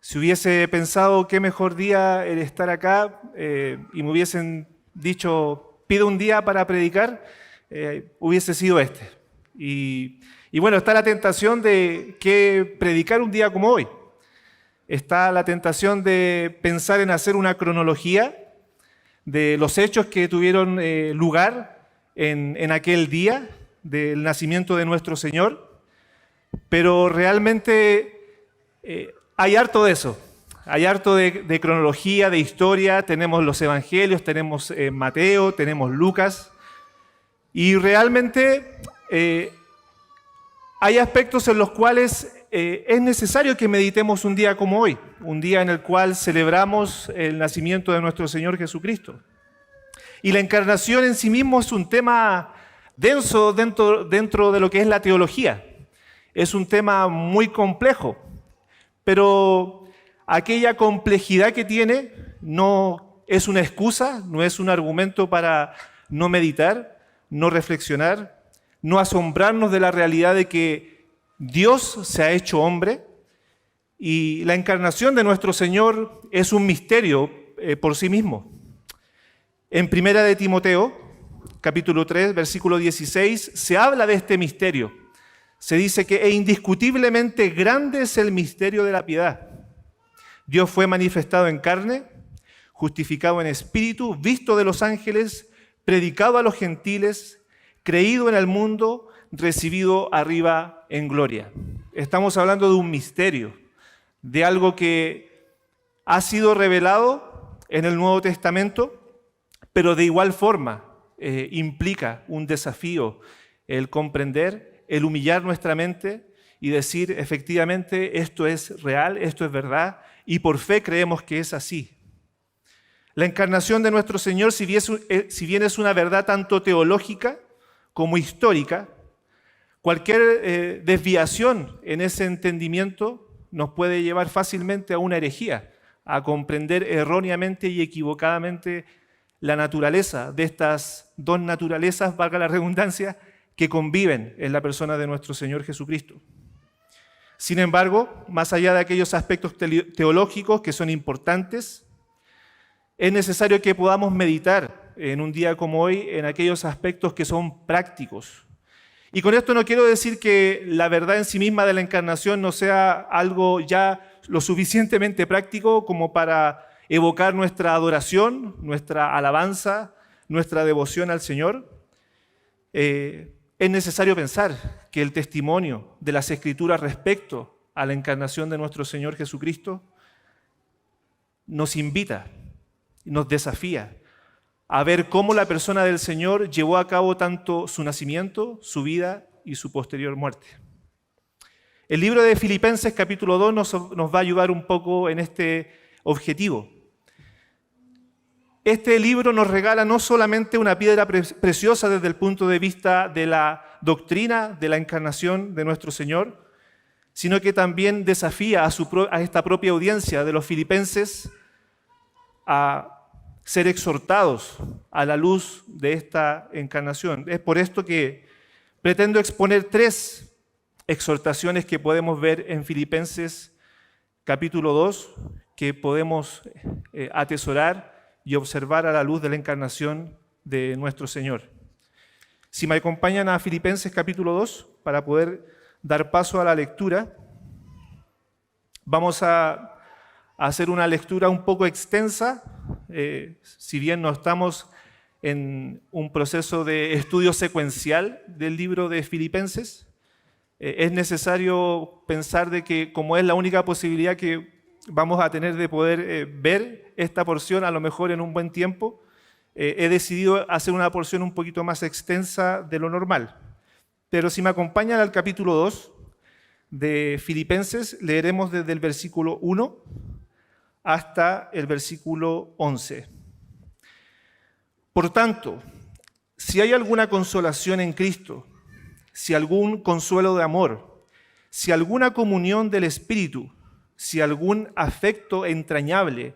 Si hubiese pensado qué mejor día el estar acá y me hubiesen dicho, pide un día para predicar, hubiese sido este. Y bueno, está la tentación de que predicar un día como hoy. Está la tentación de pensar en hacer una cronología de los hechos que tuvieron lugar en aquel día del nacimiento de nuestro Señor, pero realmente hay harto de eso, hay harto de cronología, de historia, tenemos los evangelios, tenemos Mateo, tenemos Lucas, y realmente hay aspectos en los cuales es necesario que meditemos un día como hoy, un día en el cual celebramos el nacimiento de nuestro Señor Jesucristo. Y la encarnación en sí mismo es un tema denso dentro de lo que es la teología. Es un tema muy complejo, pero aquella complejidad que tiene no es una excusa, no es un argumento para no meditar, no reflexionar, no asombrarnos de la realidad de que Dios se ha hecho hombre y la encarnación de nuestro Señor es un misterio por sí mismo. En Primera de Timoteo, capítulo 3, versículo 16, se habla de este misterio. Se dice que indiscutiblemente grande es el misterio de la piedad. Dios fue manifestado en carne, justificado en espíritu, visto de los ángeles, predicado a los gentiles, creído en el mundo, recibido arriba en gloria. Estamos hablando de un misterio, de algo que ha sido revelado en el Nuevo Testamento, pero de igual forma implica un desafío el comprender, el humillar nuestra mente y decir efectivamente esto es real, esto es verdad y por fe creemos que es así. La encarnación de nuestro Señor, si bien es una verdad tanto teológica como histórica, cualquier desviación en ese entendimiento nos puede llevar fácilmente a una herejía, a comprender erróneamente y equivocadamente la naturaleza de estas dos naturalezas, valga la redundancia, que conviven en la persona de nuestro Señor Jesucristo. Sin embargo, más allá de aquellos aspectos teológicos que son importantes, es necesario que podamos meditar en un día como hoy en aquellos aspectos que son prácticos. Y con esto no quiero decir que la verdad en sí misma de la encarnación no sea algo ya lo suficientemente práctico como para evocar nuestra adoración, nuestra alabanza, nuestra devoción al Señor. Es necesario pensar que el testimonio de las Escrituras respecto a la encarnación de nuestro Señor Jesucristo nos invita, nos desafía a ver cómo la persona del Señor llevó a cabo tanto su nacimiento, su vida y su posterior muerte. El libro de Filipenses capítulo 2 nos va a ayudar un poco en este objetivo. Este libro nos regala no solamente una piedra preciosa desde el punto de vista de la doctrina de la encarnación de nuestro Señor, sino que también desafía a esta propia audiencia de los filipenses a ser exhortados a la luz de esta encarnación. Es por esto que pretendo exponer 3 exhortaciones que podemos ver en Filipenses capítulo 2, que podemos atesorar y observar a la luz de la encarnación de nuestro Señor. Si me acompañan a Filipenses capítulo 2 para poder dar paso a la lectura, vamos a hacer una lectura un poco extensa, si bien no estamos en un proceso de estudio secuencial del libro de Filipenses, es necesario pensar de que como es la única posibilidad que vamos a tener de poder ver esta porción a lo mejor en un buen tiempo, he decidido hacer una porción un poquito más extensa de lo normal. Pero si me acompañan al capítulo 2 de Filipenses, leeremos desde el versículo 1 hasta el versículo 11. Por tanto, si hay alguna consolación en Cristo, si algún consuelo de amor, si alguna comunión del Espíritu, si algún afecto entrañable,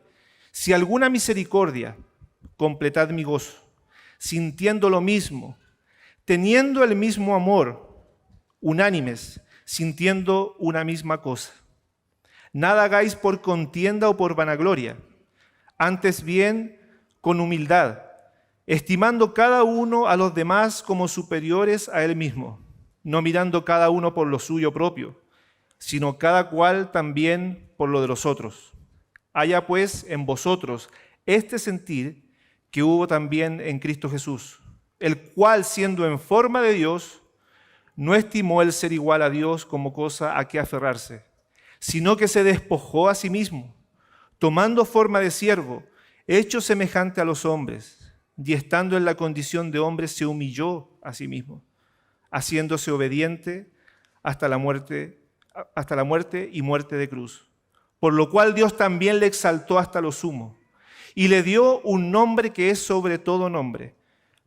si alguna misericordia, completad mi gozo, sintiendo lo mismo, teniendo el mismo amor, unánimes, sintiendo una misma cosa. Nada hagáis por contienda o por vanagloria, antes bien con humildad, estimando cada uno a los demás como superiores a él mismo, no mirando cada uno por lo suyo propio, sino cada cual también por lo de los otros. Haya pues en vosotros este sentir que hubo también en Cristo Jesús, el cual, siendo en forma de Dios, no estimó el ser igual a Dios como cosa a que aferrarse, sino que se despojó a sí mismo, tomando forma de siervo, hecho semejante a los hombres, y estando en la condición de hombre se humilló a sí mismo, haciéndose obediente hasta la muerte y muerte de cruz. Por lo cual Dios también le exaltó hasta lo sumo, y le dio un nombre que es sobre todo nombre,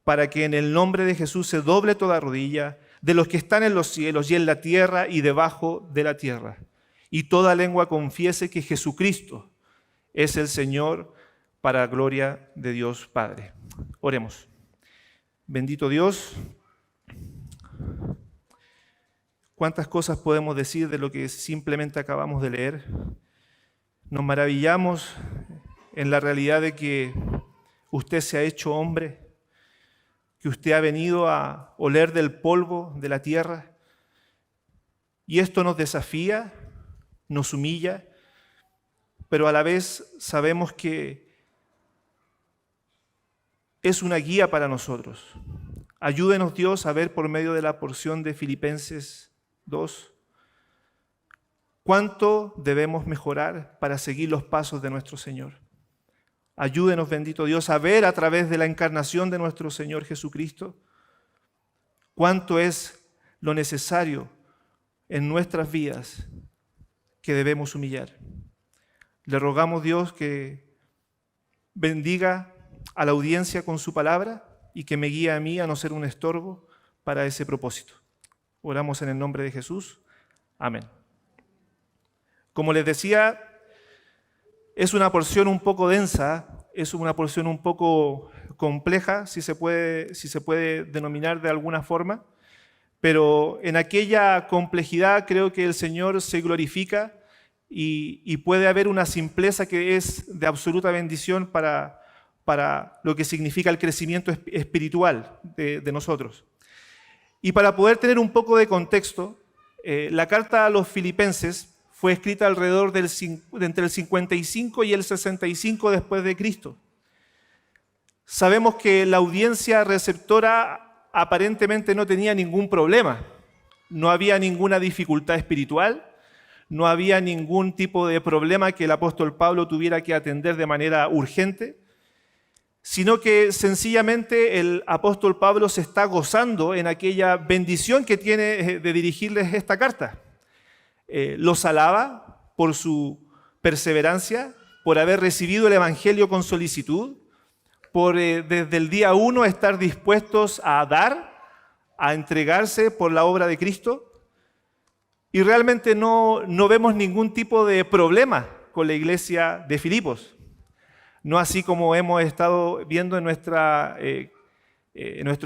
para que en el nombre de Jesús se doble toda rodilla de los que están en los cielos y en la tierra y debajo de la tierra, y toda lengua confiese que Jesucristo es el Señor, para gloria de Dios Padre. Oremos. Bendito Dios, cuántas cosas podemos decir de lo que simplemente acabamos de leer. Nos maravillamos en la realidad de que usted se ha hecho hombre, que usted ha venido a oler del polvo de la tierra, y esto nos desafía, nos humilla, pero a la vez sabemos que es una guía para nosotros. Ayúdenos, Dios, a ver por medio de la porción de Filipenses 2 cuánto debemos mejorar para seguir los pasos de nuestro Señor. Ayúdenos, bendito Dios, a ver a través de la encarnación de nuestro Señor Jesucristo cuánto es lo necesario en nuestras vidas que debemos humillar. Le rogamos, Dios, que bendiga a la audiencia con su palabra y que me guíe a mí a no ser un estorbo para ese propósito. Oramos en el nombre de Jesús. Amén. Como les decía, es una porción un poco densa, es una porción un poco compleja, si se puede denominar de alguna forma, pero en aquella complejidad creo que el Señor se glorifica y puede haber una simpleza que es de absoluta bendición para lo que significa el crecimiento espiritual de nosotros. Y para poder tener un poco de contexto, la carta a los filipenses fue escrita alrededor de entre el 55 y el 65 después de Cristo. Sabemos que la audiencia receptora aparentemente no tenía ningún problema, no había ninguna dificultad espiritual, no había ningún tipo de problema que el apóstol Pablo tuviera que atender de manera urgente, sino que sencillamente el apóstol Pablo se está gozando en aquella bendición que tiene de dirigirles esta carta. Los alaba por su perseverancia, por haber recibido el Evangelio con solicitud, por desde el día 1 estar dispuestos a dar, a entregarse por la obra de Cristo. Y realmente no vemos ningún tipo de problema con la iglesia de Filipos. No así como hemos estado viendo en nuestro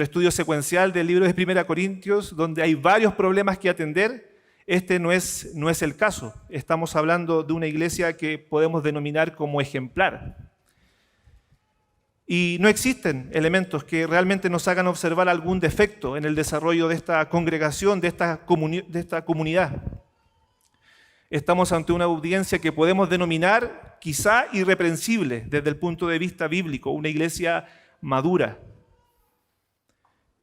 estudio secuencial del libro de 1 Corintios, donde hay varios problemas que atender. Este no es el caso. Estamos hablando de una iglesia que podemos denominar como ejemplar. Y no existen elementos que realmente nos hagan observar algún defecto en el desarrollo de esta congregación, de esta comunidad. Estamos ante una audiencia que podemos denominar quizá irreprensible desde el punto de vista bíblico, una iglesia madura.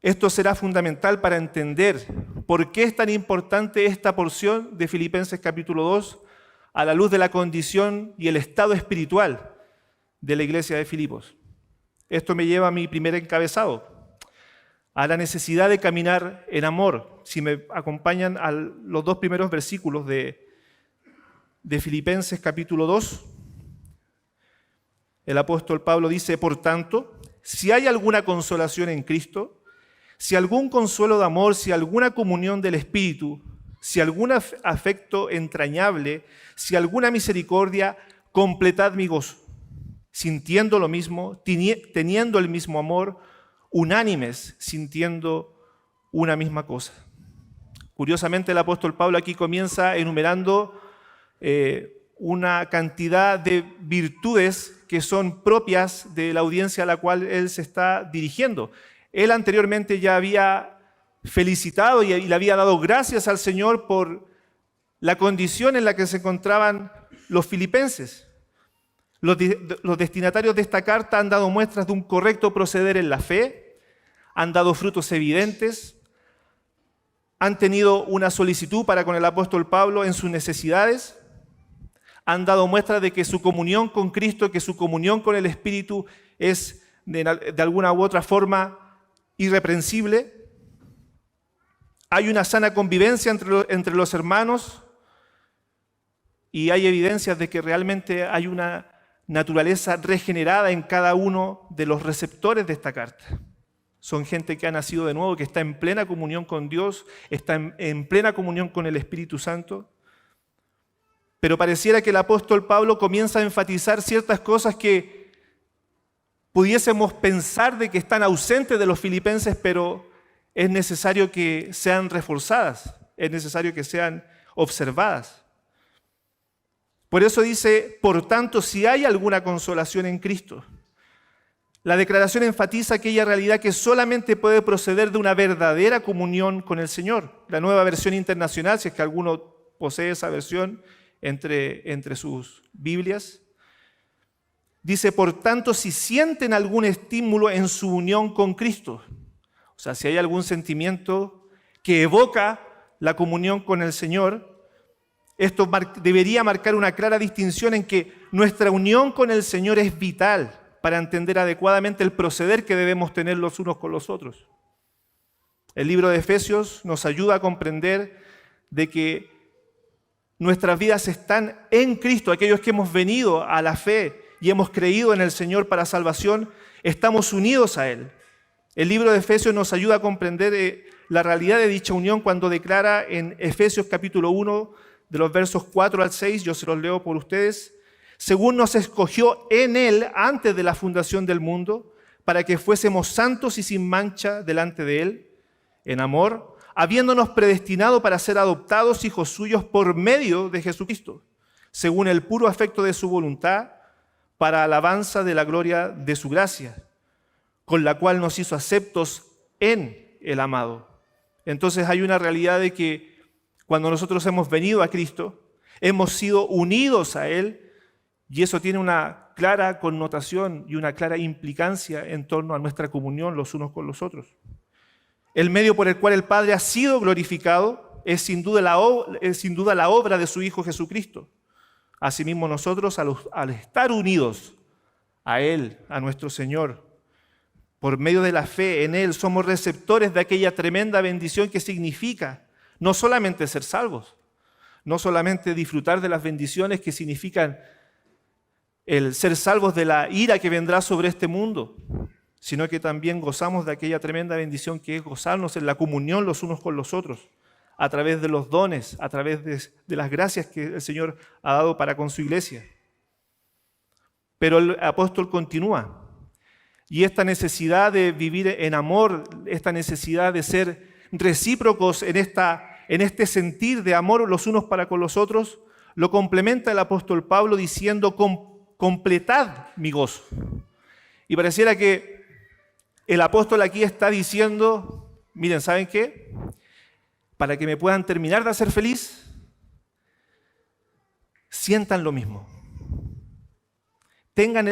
Esto será fundamental para entender por qué es tan importante esta porción de Filipenses capítulo 2 a la luz de la condición y el estado espiritual de la iglesia de Filipos. Esto me lleva a mi primer encabezado, a la necesidad de caminar en amor. Si me acompañan a los dos primeros versículos de Filipenses capítulo 2, el apóstol Pablo dice: por tanto, si hay alguna consolación en Cristo, si algún consuelo de amor, si alguna comunión del Espíritu, si algún afecto entrañable, si alguna misericordia, completad mi gozo, sintiendo lo mismo, teniendo el mismo amor, unánimes, sintiendo una misma cosa. Curiosamente, el apóstol Pablo aquí comienza enumerando una cantidad de virtudes que son propias de la audiencia a la cual él se está dirigiendo. Él anteriormente ya había felicitado y le había dado gracias al Señor por la condición en la que se encontraban los filipenses. Los destinatarios de esta carta han dado muestras de un correcto proceder en la fe, han dado frutos evidentes, han tenido una solicitud para con el apóstol Pablo en sus necesidades, han dado muestras de que su comunión con Cristo, que su comunión con el Espíritu es de alguna u otra forma irreprensible. Hay una sana convivencia entre los hermanos y hay evidencias de que realmente hay una naturaleza regenerada en cada uno de los receptores de esta carta. Son gente que ha nacido de nuevo, que está en plena comunión con Dios, está en plena comunión con el Espíritu Santo. Pero pareciera que el apóstol Pablo comienza a enfatizar ciertas cosas que pudiésemos pensar de que están ausentes de los filipenses, pero es necesario que sean reforzadas, es necesario que sean observadas. Por eso dice, por tanto, si hay alguna consolación en Cristo. La declaración enfatiza aquella realidad que solamente puede proceder de una verdadera comunión con el Señor. La Nueva Versión Internacional, si es que alguno posee esa versión entre sus Biblias, dice, por tanto, si sienten algún estímulo en su unión con Cristo, o sea, si hay algún sentimiento que evoca la comunión con el Señor, esto debería marcar una clara distinción en que nuestra unión con el Señor es vital para entender adecuadamente el proceder que debemos tener los unos con los otros. El libro de Efesios nos ayuda a comprender de que nuestras vidas están en Cristo. Aquellos que hemos venido a la fe y hemos creído en el Señor para salvación, estamos unidos a Él. El libro de Efesios nos ayuda a comprender la realidad de dicha unión cuando declara en Efesios capítulo 1, de los versos 4 al 6, yo se los leo por ustedes, según nos escogió en Él antes de la fundación del mundo, para que fuésemos santos y sin mancha delante de Él, en amor, habiéndonos predestinado para ser adoptados hijos suyos por medio de Jesucristo, según el puro afecto de su voluntad, para alabanza de la gloria de su gracia, con la cual nos hizo aceptos en el amado. Entonces hay una realidad de que cuando nosotros hemos venido a Cristo, hemos sido unidos a Él, y eso tiene una clara connotación y una clara implicancia en torno a nuestra comunión los unos con los otros. El medio por el cual el Padre ha sido glorificado es sin duda la obra de su Hijo Jesucristo. Asimismo nosotros, al estar unidos a Él, a nuestro Señor, por medio de la fe en Él, somos receptores de aquella tremenda bendición que significa no solamente ser salvos, no solamente disfrutar de las bendiciones que significan el ser salvos de la ira que vendrá sobre este mundo, sino que también gozamos de aquella tremenda bendición que es gozarnos en la comunión los unos con los otros, a través de los dones, a través de las gracias que el Señor ha dado para con su iglesia. Pero el apóstol continúa, y esta necesidad de vivir en amor, esta necesidad de ser recíprocos en este sentir de amor los unos para con los otros, lo complementa el apóstol Pablo diciendo, completad mi gozo. Y pareciera que el apóstol aquí está diciendo, miren, ¿saben qué? Para que me puedan terminar de hacer feliz, sientan lo mismo. Tengan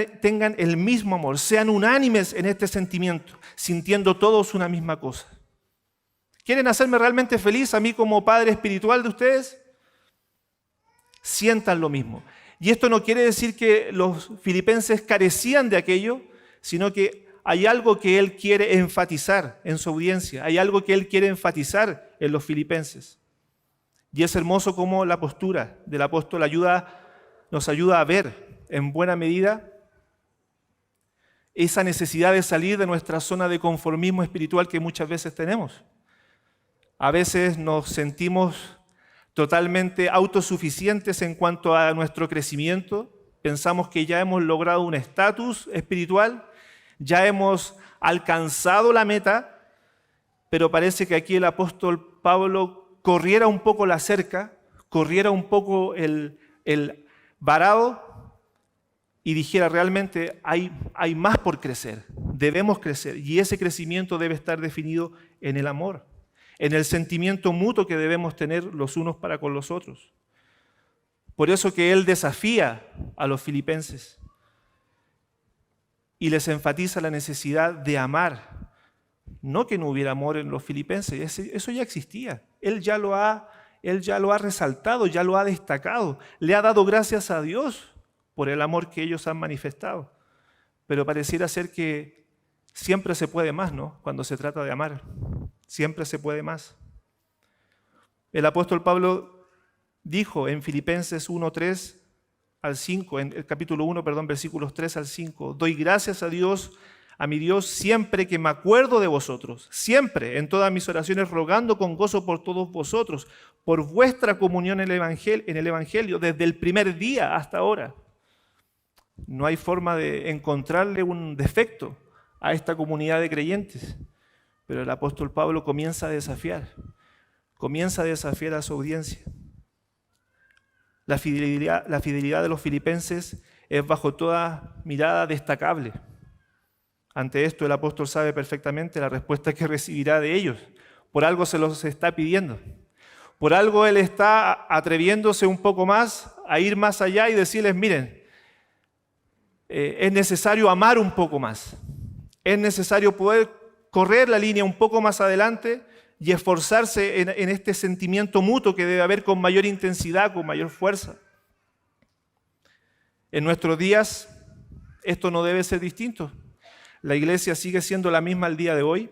el mismo amor, sean unánimes en este sentimiento, sintiendo todos una misma cosa. ¿Quieren hacerme realmente feliz a mí como padre espiritual de ustedes? Sientan lo mismo. Y esto no quiere decir que los filipenses carecían de aquello, sino que hay algo que él quiere enfatizar en su audiencia, hay algo que él quiere enfatizar en los filipenses. Y es hermoso cómo la postura del apóstol nos ayuda a ver en buena medida esa necesidad de salir de nuestra zona de conformismo espiritual que muchas veces tenemos. A veces nos sentimos totalmente autosuficientes en cuanto a nuestro crecimiento. Pensamos que ya hemos logrado un estatus espiritual, ya hemos alcanzado la meta, pero parece que aquí el apóstol Pablo corriera un poco la cerca, corriera un poco el varado y dijera realmente hay más por crecer, debemos crecer, y ese crecimiento debe estar definido en el amor, en el sentimiento mutuo que debemos tener los unos para con los otros. Por eso que él desafía a los filipenses y les enfatiza la necesidad de amar. No que no hubiera amor en los filipenses, eso ya existía. Él ya lo ha resaltado, ya lo ha destacado. Le ha dado gracias a Dios por el amor que ellos han manifestado. Pero pareciera ser que siempre se puede más, ¿no? Cuando se trata de amar, siempre se puede más. El apóstol Pablo dijo en Filipenses 1:3 al 5, en el capítulo 1, versículos 3 al 5, doy gracias a Dios, a mi Dios, siempre que me acuerdo de vosotros, siempre en todas mis oraciones rogando con gozo por todos vosotros, por vuestra comunión en el Evangelio, desde el primer día hasta ahora. No hay forma de encontrarle un defecto a esta comunidad de creyentes, pero el apóstol Pablo comienza a desafiar a su audiencia. La fidelidad de los filipenses es bajo toda mirada destacable. Ante esto el apóstol sabe perfectamente la respuesta que recibirá de ellos. Por algo se los está pidiendo. Por algo él está atreviéndose un poco más a ir más allá y decirles, miren, es necesario amar un poco más. Es necesario poder correr la línea un poco más adelante y esforzarse en este sentimiento mutuo que debe haber con mayor intensidad, con mayor fuerza. En nuestros días esto no debe ser distinto. La iglesia sigue siendo la misma al día de hoy.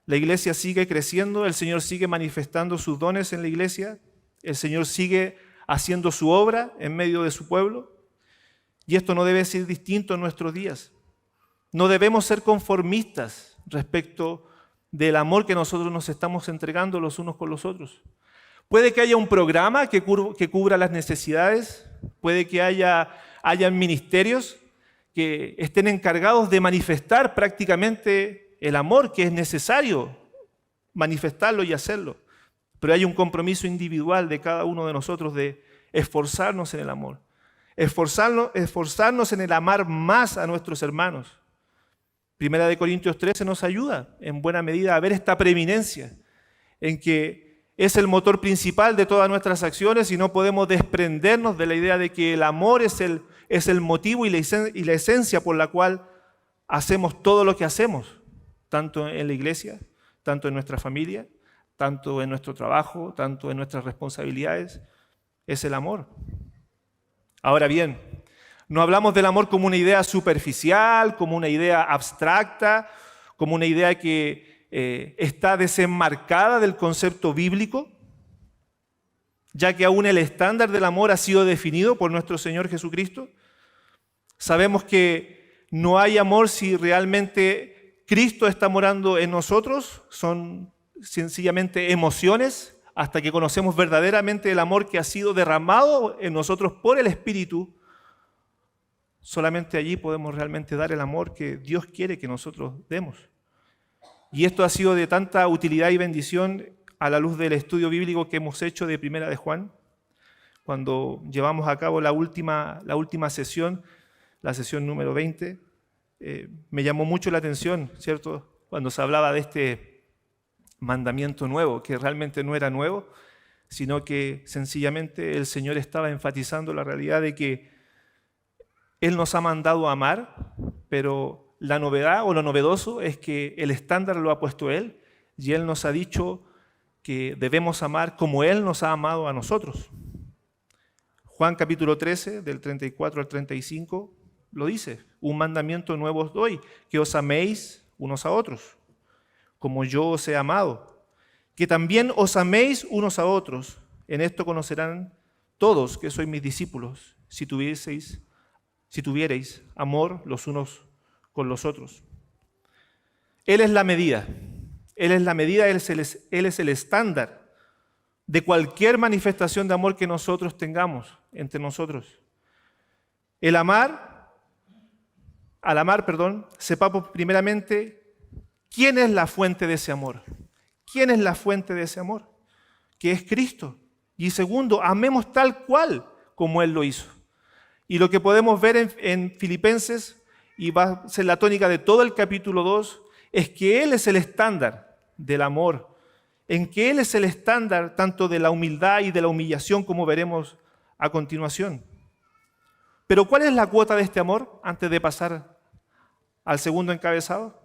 La iglesia sigue creciendo, el Señor sigue manifestando sus dones en la iglesia, el Señor sigue haciendo su obra en medio de su pueblo, y esto no debe ser distinto en nuestros días. No debemos ser conformistas respecto del amor que nosotros nos estamos entregando los unos con los otros. Puede que haya un programa que cubra las necesidades, puede que hayan ministerios que estén encargados de manifestar prácticamente el amor, que es necesario manifestarlo y hacerlo. Pero hay un compromiso individual de cada uno de nosotros de esforzarnos en el amor, esforzarnos en el amar más a nuestros hermanos. Primera de Corintios 13 nos ayuda en buena medida a ver esta preeminencia en que es el motor principal de todas nuestras acciones y no podemos desprendernos de la idea de que el amor es el motivo y la esencia por la cual hacemos todo lo que hacemos, tanto en la iglesia, tanto en nuestra familia, tanto en nuestro trabajo, tanto en nuestras responsabilidades, es el amor. Ahora bien, no hablamos del amor como una idea superficial, como una idea abstracta, como una idea que está desenmarcada del concepto bíblico, ya que aún el estándar del amor ha sido definido por nuestro Señor Jesucristo. Sabemos que no hay amor si realmente Cristo está morando en nosotros, son sencillamente emociones, hasta que conocemos verdaderamente el amor que ha sido derramado en nosotros por el Espíritu. Solamente allí podemos realmente dar el amor que Dios quiere que nosotros demos. Y esto ha sido de tanta utilidad y bendición a la luz del estudio bíblico que hemos hecho de Primera de Juan, cuando llevamos a cabo la última sesión, la sesión número 20. Me llamó mucho la atención, ¿cierto?, cuando se hablaba de este mandamiento nuevo, que realmente no era nuevo, sino que sencillamente el Señor estaba enfatizando la realidad de que Él nos ha mandado a amar, pero la novedad o lo novedoso es que el estándar lo ha puesto Él y Él nos ha dicho que debemos amar como Él nos ha amado a nosotros. Juan capítulo 13, del 34 al 35, lo dice: un mandamiento nuevo os doy, que os améis unos a otros, como yo os he amado, que también os améis unos a otros. En esto conocerán todos que sois mis discípulos, si tuviereis amor los unos con los otros. Él es la medida, Él es el estándar de cualquier manifestación de amor que nosotros tengamos entre nosotros. Al amar, sepamos primeramente quién es la fuente de ese amor. ¿Quién es la fuente de ese amor? Que es Cristo. Y segundo, amemos tal cual como Él lo hizo. Y lo que podemos ver en Filipenses, y va a ser la tónica de todo el capítulo 2, es que Él es el estándar del amor, en que Él es el estándar tanto de la humildad y de la humillación, como veremos a continuación. Pero ¿cuál es la cuota de este amor antes de pasar al segundo encabezado?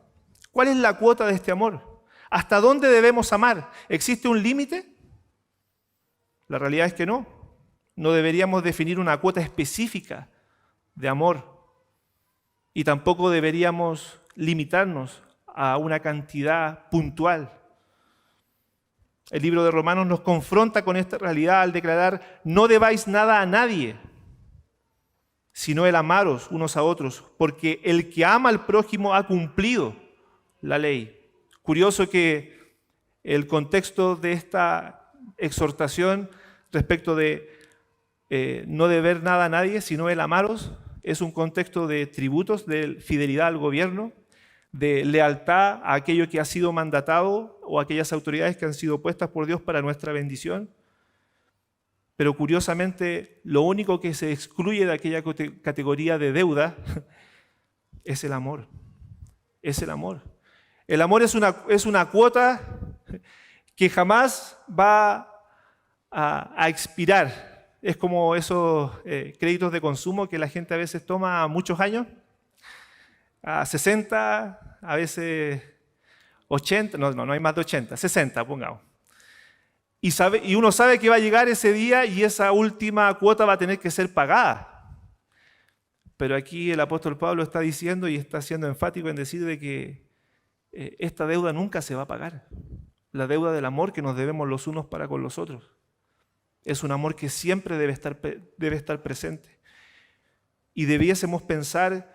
¿Cuál es la cuota de este amor? ¿Hasta dónde debemos amar? ¿Existe un límite? La realidad es que no. No deberíamos definir una cuota específica de amor y tampoco deberíamos limitarnos a una cantidad puntual. El libro de Romanos nos confronta con esta realidad al declarar: no debáis nada a nadie, sino el amaros unos a otros, porque el que ama al prójimo ha cumplido la ley. Curioso que el contexto de esta exhortación respecto de no deber nada a nadie, sino el amaros, es un contexto de tributos, de fidelidad al gobierno, de lealtad a aquello que ha sido mandatado o a aquellas autoridades que han sido puestas por Dios para nuestra bendición. Pero curiosamente, lo único que se excluye de aquella categoría de deuda es el amor. Es el amor. El amor es una cuota que jamás va a expirar. Es como esos créditos de consumo que la gente a veces toma a muchos años, a 60, a veces 80, no hay más de 80, 60 pongamos. Y uno sabe que va a llegar ese día y esa última cuota va a tener que ser pagada. Pero aquí el apóstol Pablo está diciendo y está siendo enfático en decir de que esta deuda nunca se va a pagar. La deuda del amor que nos debemos los unos para con los otros. Es un amor que siempre debe estar presente. Y debiésemos pensar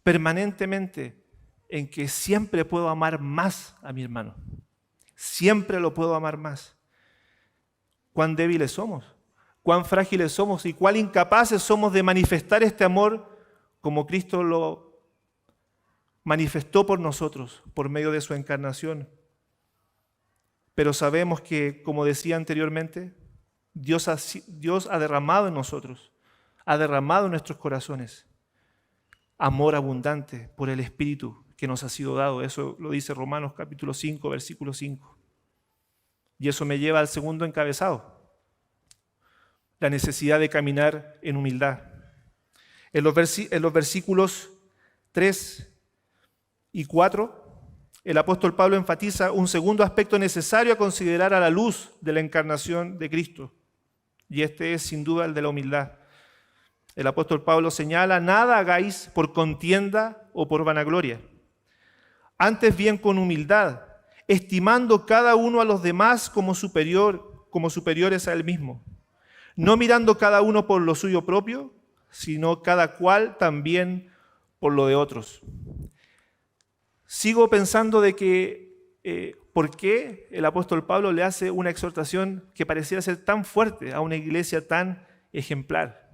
permanentemente en que siempre puedo amar más a mi hermano. Siempre lo puedo amar más. Cuán débiles somos, cuán frágiles somos y cuán incapaces somos de manifestar este amor como Cristo lo manifestó por nosotros, por medio de su encarnación. Pero sabemos que, como decía anteriormente, Dios ha derramado en nosotros, ha derramado en nuestros corazones amor abundante por el Espíritu que nos ha sido dado. Eso lo dice Romanos capítulo 5, versículo 5. Y eso me lleva al segundo encabezado, la necesidad de caminar en humildad. En los versículos 3 y 4, el apóstol Pablo enfatiza un segundo aspecto necesario a considerar a la luz de la encarnación de Cristo. Y este es sin duda el de la humildad. El apóstol Pablo señala: nada hagáis por contienda o por vanagloria. Antes bien con humildad, estimando cada uno a los demás como superiores a él mismo, no mirando cada uno por lo suyo propio, sino cada cual también por lo de otros. Sigo pensando de que ¿por qué el apóstol Pablo le hace una exhortación que pareciera ser tan fuerte a una iglesia tan ejemplar?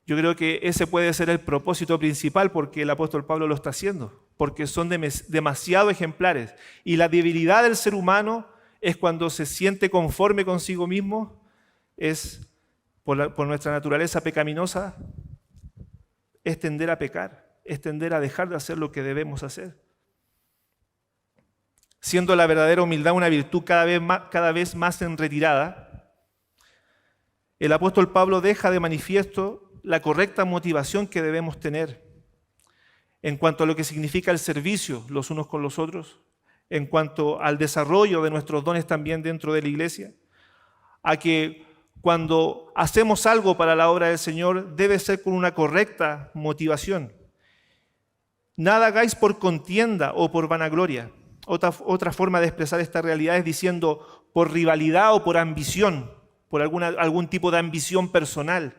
Yo creo que ese puede ser el propósito principal porque el apóstol Pablo lo está haciendo, porque son demasiado ejemplares. Y la debilidad del ser humano es cuando se siente conforme consigo mismo, es por nuestra naturaleza pecaminosa, es tender a pecar, es tender a dejar de hacer lo que debemos hacer. Siendo la verdadera humildad una virtud cada vez más en retirada, el apóstol Pablo deja de manifiesto la correcta motivación que debemos tener en cuanto a lo que significa el servicio los unos con los otros, en cuanto al desarrollo de nuestros dones también dentro de la iglesia, a que cuando hacemos algo para la obra del Señor debe ser con una correcta motivación. Nada hagáis por contienda o por vanagloria. Otra forma de expresar esta realidad es diciendo por rivalidad o por ambición, por algún tipo de ambición personal.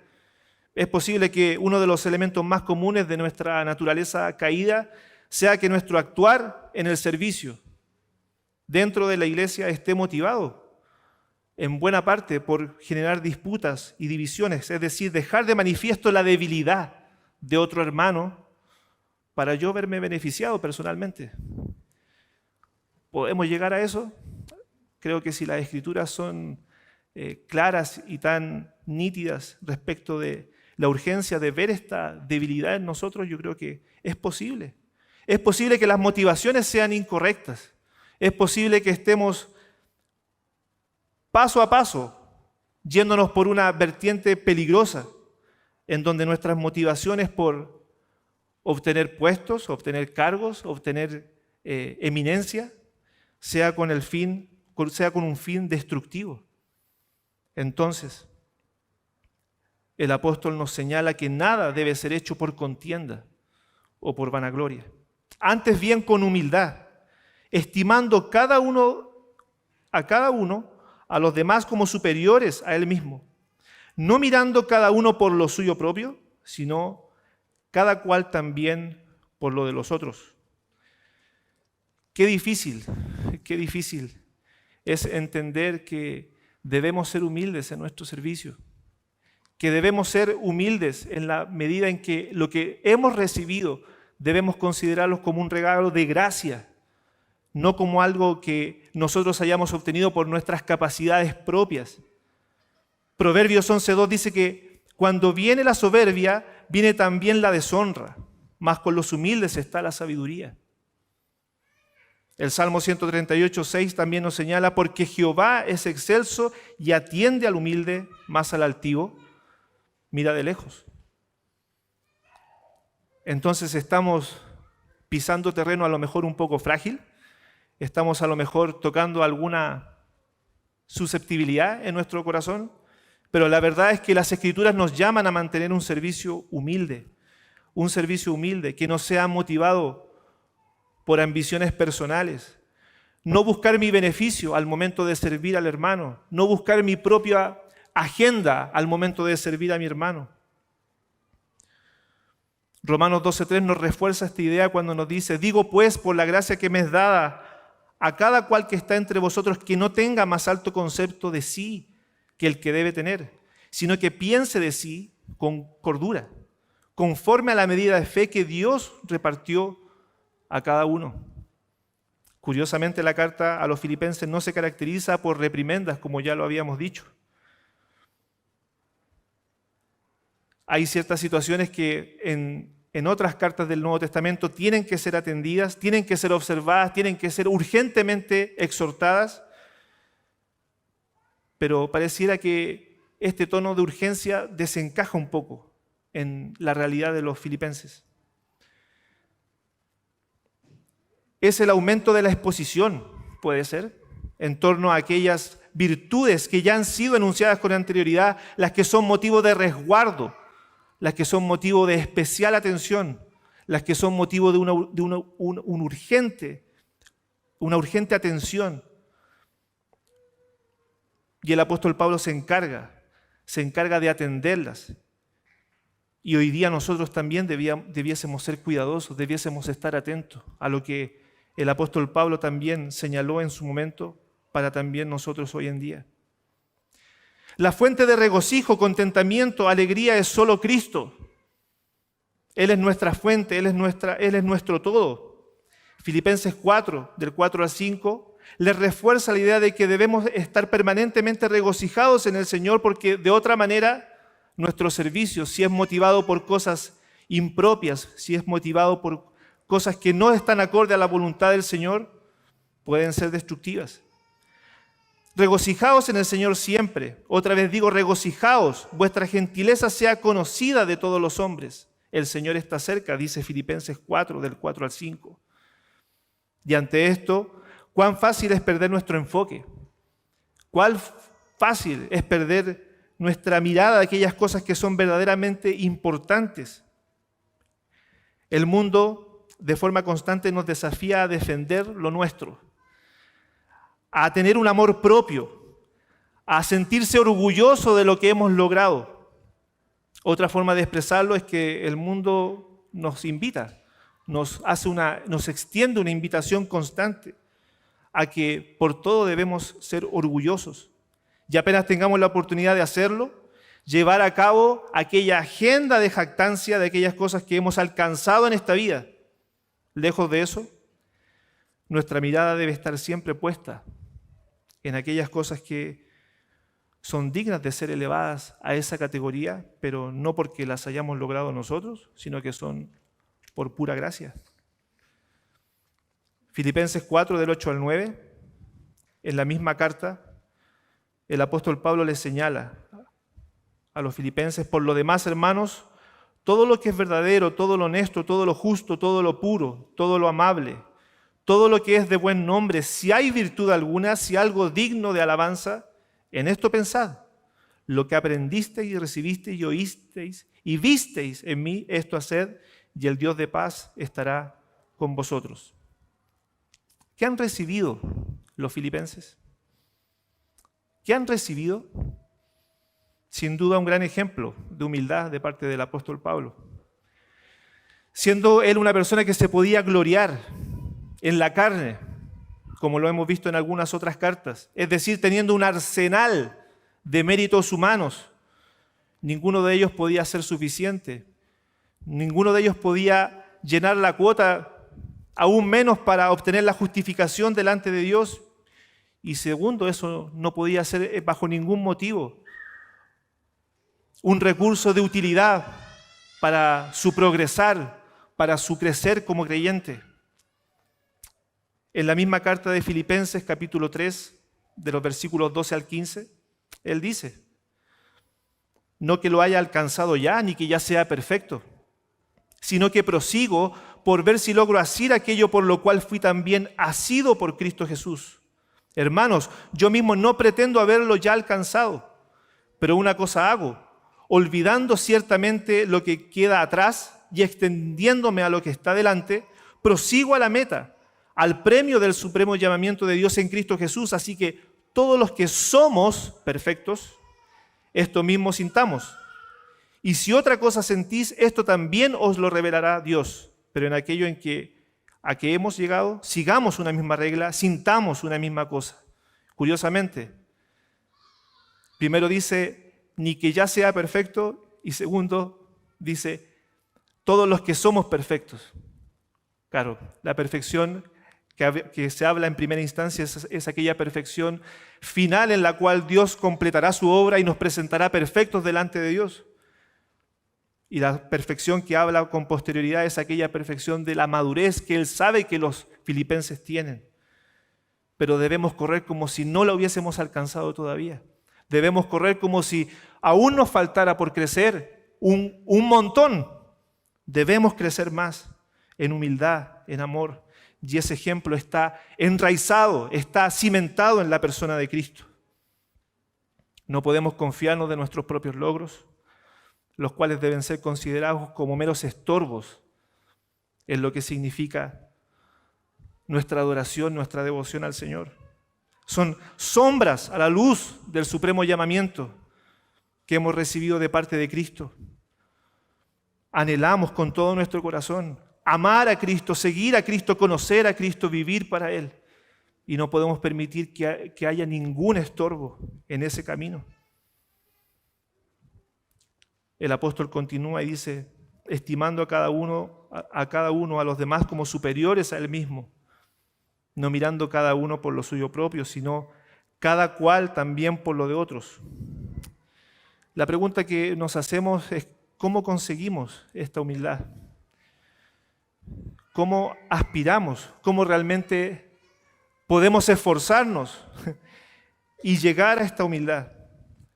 Es posible que uno de los elementos más comunes de nuestra naturaleza caída sea que nuestro actuar en el servicio dentro de la iglesia esté motivado en buena parte por generar disputas y divisiones, es decir, dejar de manifiesto la debilidad de otro hermano para yo verme beneficiado personalmente. ¿Podemos llegar a eso? Creo que si las Escrituras son claras y tan nítidas respecto de la urgencia de ver esta debilidad en nosotros, yo creo que es posible. Es posible que las motivaciones sean incorrectas. Es posible que estemos paso a paso yéndonos por una vertiente peligrosa, en donde nuestras motivaciones por obtener puestos, obtener cargos, obtener eminencia, sea con un fin destructivo. Entonces, el apóstol nos señala que nada debe ser hecho por contienda o por vanagloria. Antes bien con humildad, estimando a cada uno a los demás como superiores a él mismo, no mirando cada uno por lo suyo propio, sino cada cual también por lo de los otros. Qué difícil es entender que debemos ser humildes en nuestro servicio, que debemos ser humildes en la medida en que lo que hemos recibido debemos considerarlo como un regalo de gracia, no como algo que nosotros hayamos obtenido por nuestras capacidades propias. Proverbios 11:2 dice que cuando viene la soberbia, viene también la deshonra, mas con los humildes está la sabiduría. El Salmo 138:6 también nos señala, porque Jehová es excelso y atiende al humilde, mas al altivo mira de lejos. Entonces estamos pisando terreno a lo mejor un poco frágil, estamos a lo mejor tocando alguna susceptibilidad en nuestro corazón, pero la verdad es que las Escrituras nos llaman a mantener un servicio humilde que no sea motivado por ambiciones personales, no buscar mi beneficio al momento de servir al hermano, no buscar mi propia agenda al momento de servir a mi hermano. Romanos 12:3 nos refuerza esta idea cuando nos dice, digo pues por la gracia que me es dada a cada cual que está entre vosotros que no tenga más alto concepto de sí que el que debe tener, sino que piense de sí con cordura, conforme a la medida de fe que Dios repartió a cada uno. Curiosamente, la carta a los filipenses no se caracteriza por reprimendas, como ya lo habíamos dicho. Hay ciertas situaciones que en otras cartas del Nuevo Testamento tienen que ser atendidas, tienen que ser observadas, tienen que ser urgentemente exhortadas, pero pareciera que este tono de urgencia desencaja un poco en la realidad de los filipenses. Es el aumento de la exposición, puede ser, en torno a aquellas virtudes que ya han sido enunciadas con anterioridad, las que son motivo de resguardo, las que son motivo de especial atención, las que son motivo de una urgente atención. Y el apóstol Pablo se encarga de atenderlas. Y hoy día nosotros también debiésemos ser cuidadosos, debiésemos estar atentos a lo que el apóstol Pablo también señaló en su momento para también nosotros hoy en día. La fuente de regocijo, contentamiento, alegría es solo Cristo. Él es nuestra fuente, Él es nuestro todo. Filipenses 4, del 4 al 5, les refuerza la idea de que debemos estar permanentemente regocijados en el Señor, porque de otra manera nuestro servicio, si es motivado por cosas impropias, si es motivado por cosas que no están acorde a la voluntad del Señor, pueden ser destructivas. Regocijaos en el Señor siempre. Otra vez digo, regocijaos, vuestra gentileza sea conocida de todos los hombres. El Señor está cerca, dice Filipenses 4, del 4 al 5. Y ante esto, cuán fácil es perder nuestro enfoque. Cuán fácil es perder nuestra mirada de aquellas cosas que son verdaderamente importantes. El mundo de forma constante nos desafía a defender lo nuestro, a tener un amor propio, a sentirse orgulloso de lo que hemos logrado. Otra forma de expresarlo es que el mundo nos invita, nos extiende una invitación constante a que por todo debemos ser orgullosos. Y apenas tengamos la oportunidad de hacerlo, llevar a cabo aquella agenda de jactancia de aquellas cosas que hemos alcanzado en esta vida. Lejos de eso, nuestra mirada debe estar siempre puesta en aquellas cosas que son dignas de ser elevadas a esa categoría, pero no porque las hayamos logrado nosotros, sino que son por pura gracia. Filipenses 4, del 8 al 9, en la misma carta, el apóstol Pablo les señala a los filipenses: por lo demás, hermanos, todo lo que es verdadero, todo lo honesto, todo lo justo, todo lo puro, todo lo amable, todo lo que es de buen nombre, si hay virtud alguna, si algo digno de alabanza, en esto pensad. Lo que aprendisteis y recibisteis y oísteis y visteis en mí, esto haced, y el Dios de paz estará con vosotros. ¿Qué han recibido los filipenses? ¿Qué han recibido? Sin duda un gran ejemplo de humildad de parte del apóstol Pablo. Siendo él una persona que se podía gloriar en la carne, como lo hemos visto en algunas otras cartas, es decir, teniendo un arsenal de méritos humanos, ninguno de ellos podía ser suficiente, ninguno de ellos podía llenar la cuota, aún menos para obtener la justificación delante de Dios. Y segundo, eso no podía ser bajo ningún motivo un recurso de utilidad para su progresar, para su crecer como creyente. En la misma carta de Filipenses, capítulo 3, de los versículos 12 al 15, él dice: no que lo haya alcanzado ya, ni que ya sea perfecto, sino que prosigo por ver si logro asir aquello por lo cual fui también asido por Cristo Jesús. Hermanos, yo mismo no pretendo haberlo ya alcanzado, pero una cosa hago, olvidando ciertamente lo que queda atrás y extendiéndome a lo que está delante, prosigo a la meta, al premio del supremo llamamiento de Dios en Cristo Jesús. Así que todos los que somos perfectos, esto mismo sintamos. Y si otra cosa sentís, esto también os lo revelará Dios. Pero en aquello a que hemos llegado, sigamos una misma regla, sintamos una misma cosa. Curiosamente, primero dice, ni que ya sea perfecto, y segundo, dice, todos los que somos perfectos. Claro, la perfección que se habla en primera instancia es aquella perfección final en la cual Dios completará su obra y nos presentará perfectos delante de Dios. Y la perfección que habla con posterioridad es aquella perfección de la madurez que Él sabe que los filipenses tienen. Pero debemos correr como si no la hubiésemos alcanzado todavía. Debemos correr como si aún nos faltara por crecer un montón. Debemos crecer más en humildad, en amor. Y ese ejemplo está enraizado, está cimentado en la persona de Cristo. No podemos confiarnos de nuestros propios logros, los cuales deben ser considerados como meros estorbos en lo que significa nuestra adoración, nuestra devoción al Señor. Son sombras a la luz del supremo llamamiento que hemos recibido de parte de Cristo. Anhelamos con todo nuestro corazón amar a Cristo, seguir a Cristo, conocer a Cristo, vivir para Él. Y no podemos permitir que haya ningún estorbo en ese camino. El apóstol continúa y dice, estimando a cada uno, a los demás como superiores a él mismo, no mirando cada uno por lo suyo propio, sino cada cual también por lo de otros. La pregunta que nos hacemos es, ¿cómo conseguimos esta humildad? ¿Cómo aspiramos? ¿Cómo realmente podemos esforzarnos y llegar a esta humildad?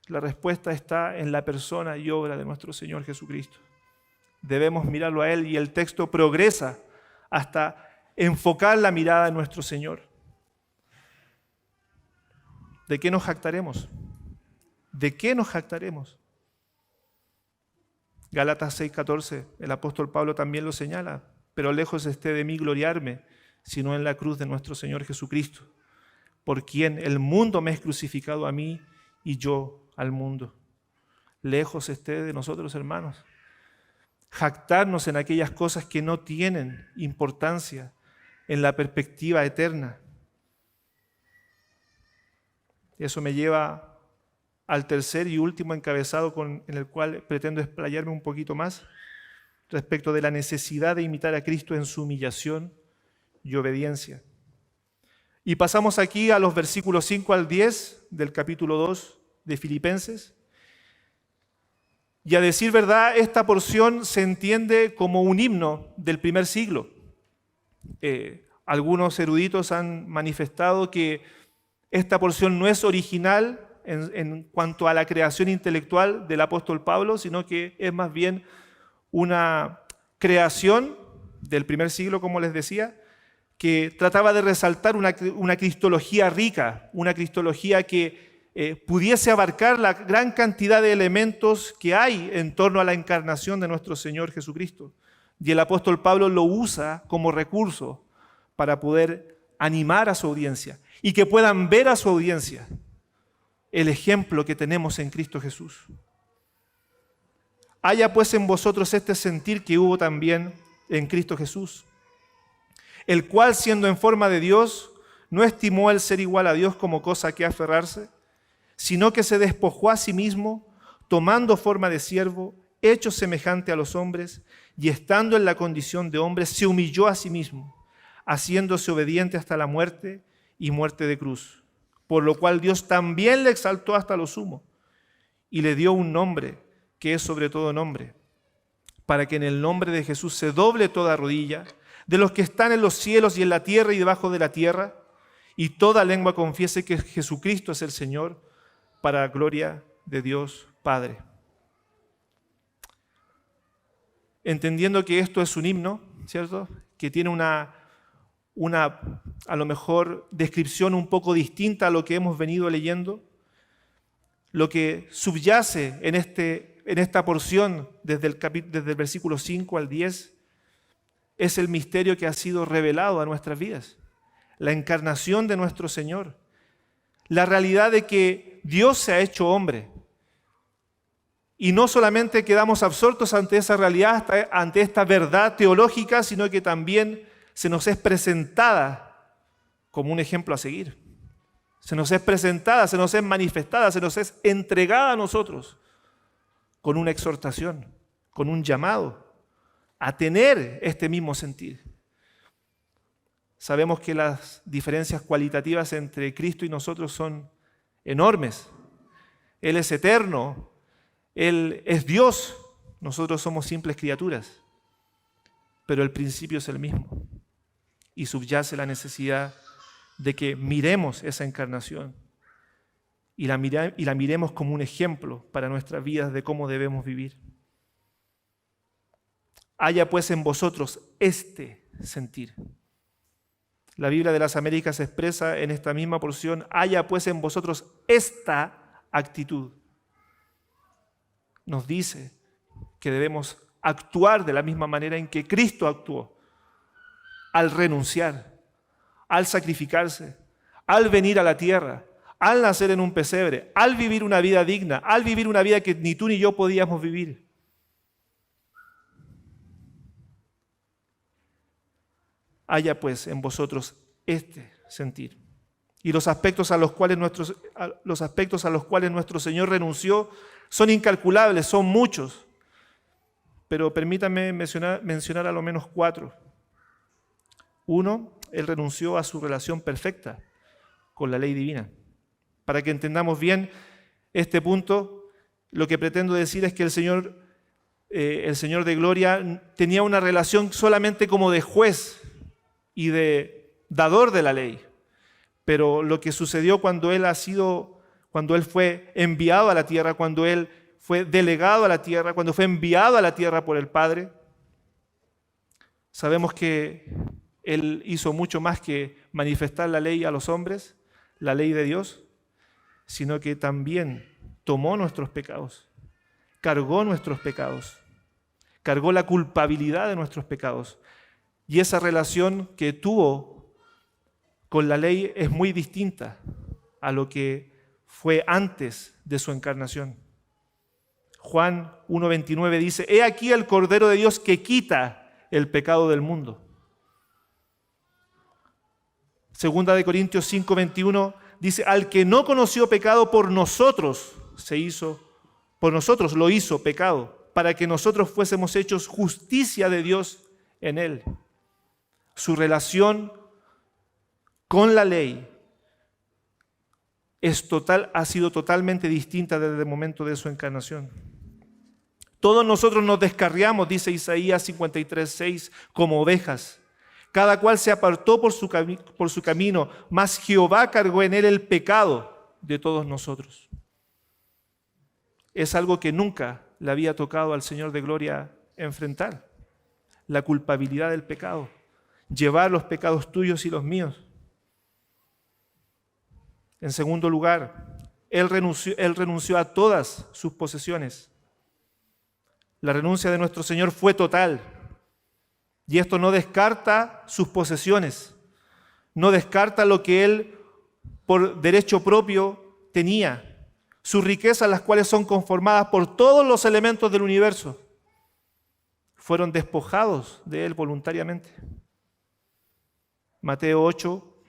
La respuesta está en la persona y obra de nuestro Señor Jesucristo. Debemos mirarlo a Él y el texto progresa hasta enfocar la mirada en nuestro Señor. ¿De qué nos jactaremos? ¿De qué nos jactaremos? Gálatas 6:14, el apóstol Pablo también lo señala. Pero lejos esté de mí gloriarme, sino en la cruz de nuestro Señor Jesucristo, por quien el mundo me es crucificado a mí y yo al mundo. Lejos esté de nosotros, hermanos, jactarnos en aquellas cosas que no tienen importancia en la perspectiva eterna. Eso me lleva al tercer y último encabezado en el cual pretendo explayarme un poquito más, respecto de la necesidad de imitar a Cristo en su humillación y obediencia. Y pasamos aquí a los versículos 5 al 10 del capítulo 2 de Filipenses. Y a decir verdad, esta porción se entiende como un himno del primer siglo. Algunos eruditos han manifestado que esta porción no es original en cuanto a la creación intelectual del apóstol Pablo, sino que es más bien una creación del primer siglo, como les decía, que trataba de resaltar una cristología rica, una cristología que pudiese abarcar la gran cantidad de elementos que hay en torno a la encarnación de nuestro Señor Jesucristo. Y el apóstol Pablo lo usa como recurso para poder animar a su audiencia y que puedan ver a su audiencia el ejemplo que tenemos en Cristo Jesús. Haya pues en vosotros este sentir que hubo también en Cristo Jesús, el cual, siendo en forma de Dios, no estimó el ser igual a Dios como cosa a que aferrarse, sino que se despojó a sí mismo, tomando forma de siervo, hecho semejante a los hombres, y estando en la condición de hombre, se humilló a sí mismo, haciéndose obediente hasta la muerte y muerte de cruz. Por lo cual Dios también le exaltó hasta lo sumo, y le dio un nombre que es sobre todo nombre, para que en el nombre de Jesús se doble toda rodilla, de los que están en los cielos y en la tierra y debajo de la tierra, y toda lengua confiese que Jesucristo es el Señor, para la gloria de Dios Padre. Entendiendo que esto es un himno, ¿cierto? Que tiene una a lo mejor descripción un poco distinta a lo que hemos venido leyendo, lo que subyace en esta porción desde el versículo 5 al 10 es el misterio que ha sido revelado a nuestras vidas, la encarnación de nuestro Señor, la realidad de que Dios se ha hecho hombre. Y no solamente quedamos absortos ante esa realidad, ante esta verdad teológica, sino que también se nos es presentada como un ejemplo a seguir. Se nos es presentada, se nos es manifestada, se nos es entregada a nosotros con una exhortación, con un llamado a tener este mismo sentir. Sabemos que las diferencias cualitativas entre Cristo y nosotros son enormes. Él es eterno, Él es Dios, nosotros somos simples criaturas, pero el principio es el mismo y subyace la necesidad de que miremos esa encarnación y la miremos como un ejemplo para nuestras vidas de cómo debemos vivir. Haya pues en vosotros este sentir. La Biblia de las Américas expresa en esta misma porción, haya pues en vosotros esta actitud. Nos dice que debemos actuar de la misma manera en que Cristo actuó, al renunciar, al sacrificarse, al venir a la tierra, al nacer en un pesebre, al vivir una vida digna, al vivir una vida que ni tú ni yo podíamos vivir. Haya pues en vosotros este sentir. Y los aspectos a los cuales nuestro Señor renunció son incalculables, son muchos. Pero permítanme mencionar a lo menos 4. 1, Él renunció a su relación perfecta con la ley divina. Para que entendamos bien este punto, lo que pretendo decir es que el Señor de gloria tenía una relación solamente como de juez y de dador de la ley. Pero lo que sucedió cuando Él fue enviado a la tierra, cuando Él fue delegado a la tierra, cuando fue enviado a la tierra por el Padre, sabemos que Él hizo mucho más que manifestar la ley a los hombres, la ley de Dios, sino que también tomó nuestros pecados, cargó nuestros pecados, cargó la culpabilidad de nuestros pecados. Y esa relación que tuvo con la ley es muy distinta a lo que fue antes de su encarnación. Juan 1:29 dice, he aquí el Cordero de Dios que quita el pecado del mundo. Segunda de Corintios 5:21 dice, al que no conoció pecado por nosotros lo hizo pecado, para que nosotros fuésemos hechos justicia de Dios en él. Su relación con la ley ha sido totalmente distinta desde el momento de su encarnación. Todos nosotros nos descarriamos, dice Isaías 53:6, como ovejas. Cada cual se apartó por su camino, mas Jehová cargó en él el pecado de todos nosotros. Es algo que nunca le había tocado al Señor de gloria enfrentar. La culpabilidad del pecado. Llevar los pecados tuyos y los míos. En segundo lugar, Él renunció a todas sus posesiones. La renuncia de nuestro Señor fue total. Y esto no descarta sus posesiones. No descarta lo que Él, por derecho propio, tenía. Sus riquezas, las cuales son conformadas por todos los elementos del universo, fueron despojados de Él voluntariamente. Mateo 8,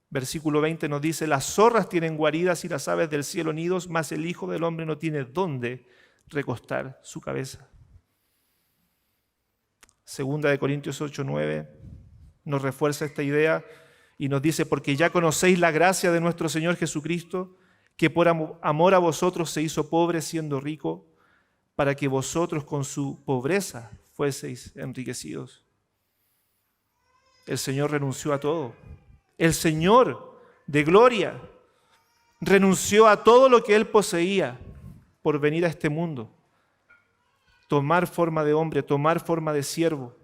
versículo 20 nos dice: las zorras tienen guaridas y las aves del cielo nidos, mas el Hijo del Hombre no tiene dónde recostar su cabeza. Segunda de Corintios 8:9 nos refuerza esta idea y nos dice: porque ya conocéis la gracia de nuestro Señor Jesucristo, que por amor a vosotros se hizo pobre siendo rico, para que vosotros con su pobreza fueseis enriquecidos. El Señor renunció a todo. El Señor de gloria renunció a todo lo que Él poseía por venir a este mundo, tomar forma de hombre, tomar forma de siervo,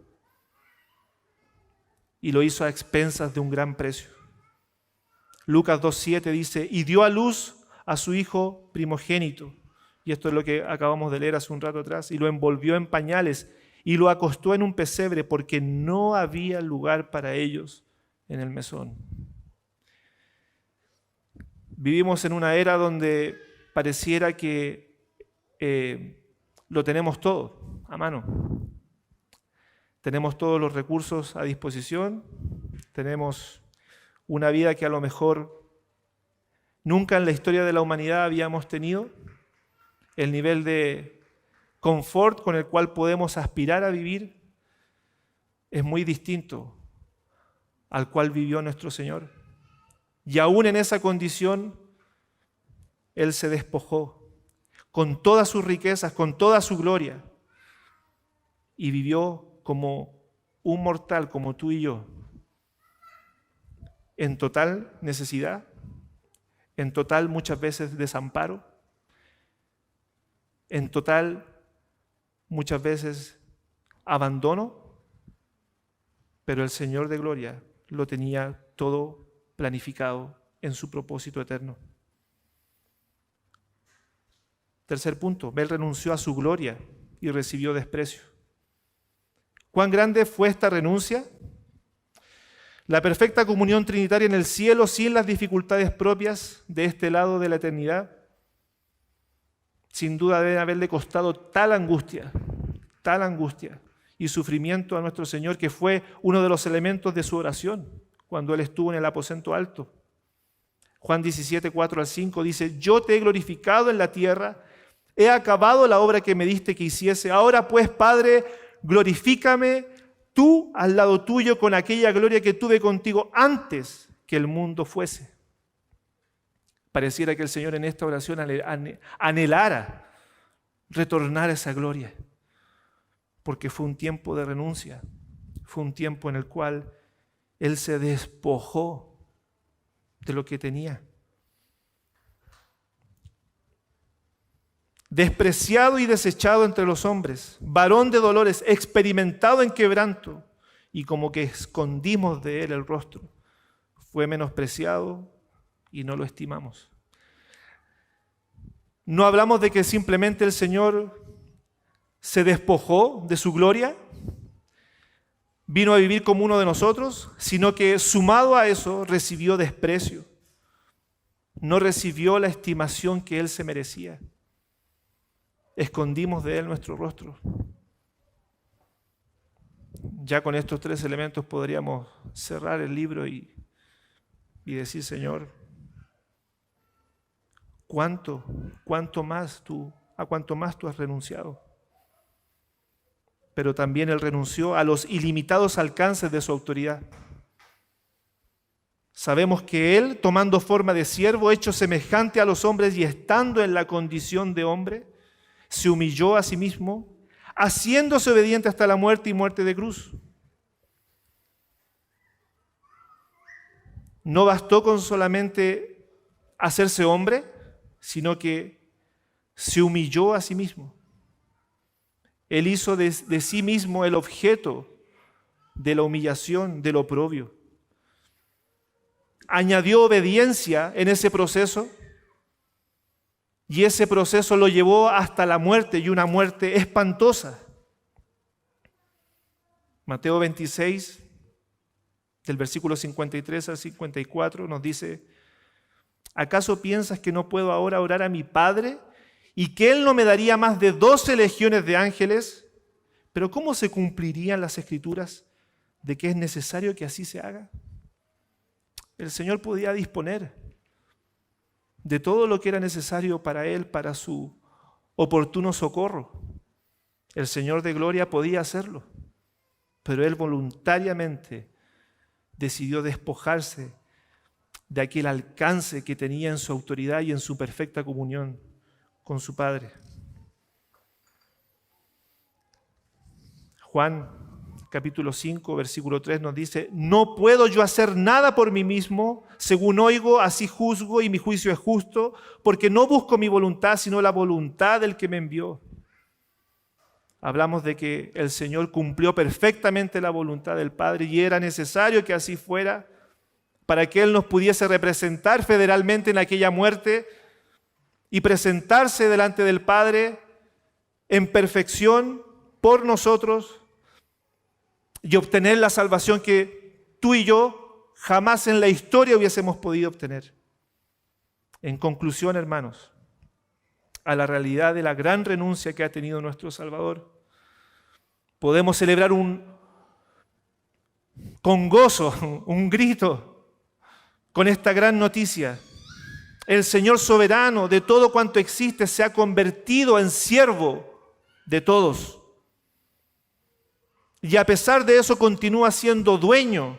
y lo hizo a expensas de un gran precio. Lucas 2:7 dice: y dio a luz a su hijo primogénito, y esto es lo que acabamos de leer hace un rato atrás, y lo envolvió en pañales y lo acostó en un pesebre porque no había lugar para ellos en el mesón. Vivimos en una era donde pareciera que lo tenemos todo a mano. Tenemos todos los recursos a disposición, tenemos una vida que a lo mejor nunca en la historia de la humanidad habíamos tenido, el nivel de confort con el cual podemos aspirar a vivir es muy distinto al cual vivió nuestro Señor. Y aún en esa condición, Él se despojó con todas sus riquezas, con toda su gloria, y vivió como un mortal, como tú y yo, en total necesidad, en total muchas veces desamparo, en total muchas veces abandono, pero el Señor de gloria lo tenía todo planificado en su propósito eterno. Tercer punto, Él renunció a su gloria y recibió desprecio. ¿Cuán grande fue esta renuncia? La perfecta comunión trinitaria en el cielo sin las dificultades propias de este lado de la eternidad, sin duda debe haberle costado tal angustia y sufrimiento a nuestro Señor, que fue uno de los elementos de su oración cuando Él estuvo en el aposento alto. Juan 17, 4-5 dice: yo te he glorificado en la tierra, he acabado la obra que me diste que hiciese. Ahora pues, Padre, glorifícame tú al lado tuyo con aquella gloria que tuve contigo antes que el mundo fuese. Pareciera que el Señor en esta oración anhelara retornar a esa gloria, porque fue un tiempo de renuncia, fue un tiempo en el cual Él se despojó de lo que tenía. Despreciado y desechado entre los hombres, varón de dolores, experimentado en quebranto, y como que escondimos de Él el rostro. Fue menospreciado y no lo estimamos. No hablamos de que simplemente el Señor se despojó de su gloria, vino a vivir como uno de nosotros, sino que sumado a eso recibió desprecio. No recibió la estimación que Él se merecía. Escondimos de Él nuestro rostro. Ya con estos tres elementos podríamos cerrar el libro y decir: Señor, ¿a cuánto más tú has renunciado? Pero también Él renunció a los ilimitados alcances de su autoridad. Sabemos que Él, tomando forma de siervo, hecho semejante a los hombres y estando en la condición de hombre, se humilló a sí mismo, haciéndose obediente hasta la muerte y muerte de cruz. No bastó con solamente hacerse hombre, sino que se humilló a sí mismo. Él hizo de sí mismo el objeto de la humillación, del oprobio. Añadió obediencia en ese proceso y ese proceso lo llevó hasta la muerte, y una muerte espantosa. Mateo 26, del versículo 53 al 54, nos dice: ¿acaso piensas que no puedo ahora orar a mi Padre y que Él no me daría más de 12 legiones de ángeles? Pero ¿cómo se cumplirían las Escrituras de que es necesario que así se haga? El Señor podía disponer de todo lo que era necesario para Él, para su oportuno socorro. El Señor de gloria podía hacerlo, pero Él voluntariamente decidió despojarse de aquel alcance que tenía en su autoridad y en su perfecta comunión con su Padre. Juan capítulo 5, versículo 3 nos dice: no puedo yo hacer nada por mí mismo, según oigo, así juzgo, y mi juicio es justo, porque no busco mi voluntad, sino la voluntad del que me envió. Hablamos de que el Señor cumplió perfectamente la voluntad del Padre y era necesario que así fuera para que Él nos pudiese representar federalmente en aquella muerte y presentarse delante del Padre en perfección por nosotros y obtener la salvación que tú y yo jamás en la historia hubiésemos podido obtener. En conclusión, hermanos, a la realidad de la gran renuncia que ha tenido nuestro Salvador, podemos celebrar con gozo, un grito, con esta gran noticia. El Señor soberano de todo cuanto existe se ha convertido en siervo de todos. Y a pesar de eso continúa siendo dueño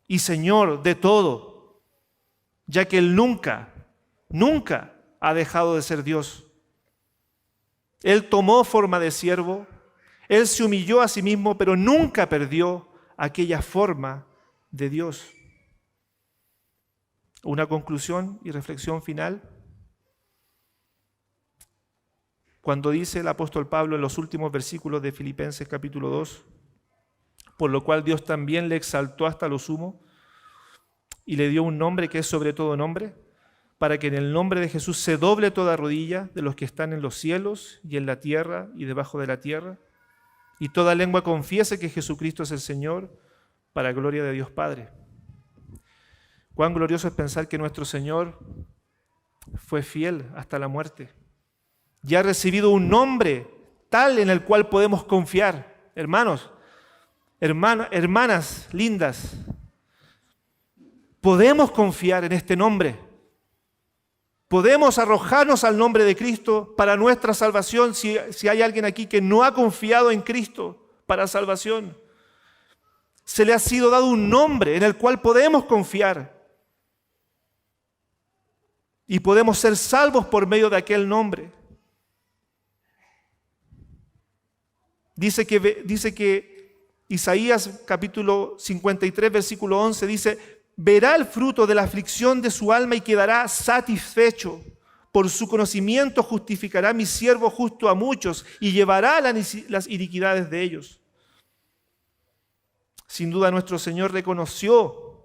y Señor de todo, ya que Él nunca ha dejado de ser Dios. Él tomó forma de siervo, Él se humilló a sí mismo, pero nunca perdió aquella forma de Dios. Una conclusión y reflexión final. Cuando dice el apóstol Pablo en los últimos versículos de Filipenses capítulo 2, por lo cual Dios también le exaltó hasta lo sumo y le dio un nombre que es sobre todo nombre, para que en el nombre de Jesús se doble toda rodilla de los que están en los cielos y en la tierra y debajo de la tierra, y toda lengua confiese que Jesucristo es el Señor, para gloria de Dios Padre. Cuán glorioso es pensar que nuestro Señor fue fiel hasta la muerte y ha recibido un nombre tal en el cual podemos confiar. Hermanos, hermanas lindas, podemos confiar en este nombre. Podemos arrojarnos al nombre de Cristo para nuestra salvación si hay alguien aquí que no ha confiado en Cristo para salvación. Se le ha sido dado un nombre en el cual podemos confiar y podemos ser salvos por medio de aquel nombre. Dice que Isaías capítulo 53, versículo 11 dice: verá el fruto de la aflicción de su alma y quedará satisfecho. Por su conocimiento justificará mi siervo justo a muchos y llevará las iniquidades de ellos. Sin duda nuestro Señor reconoció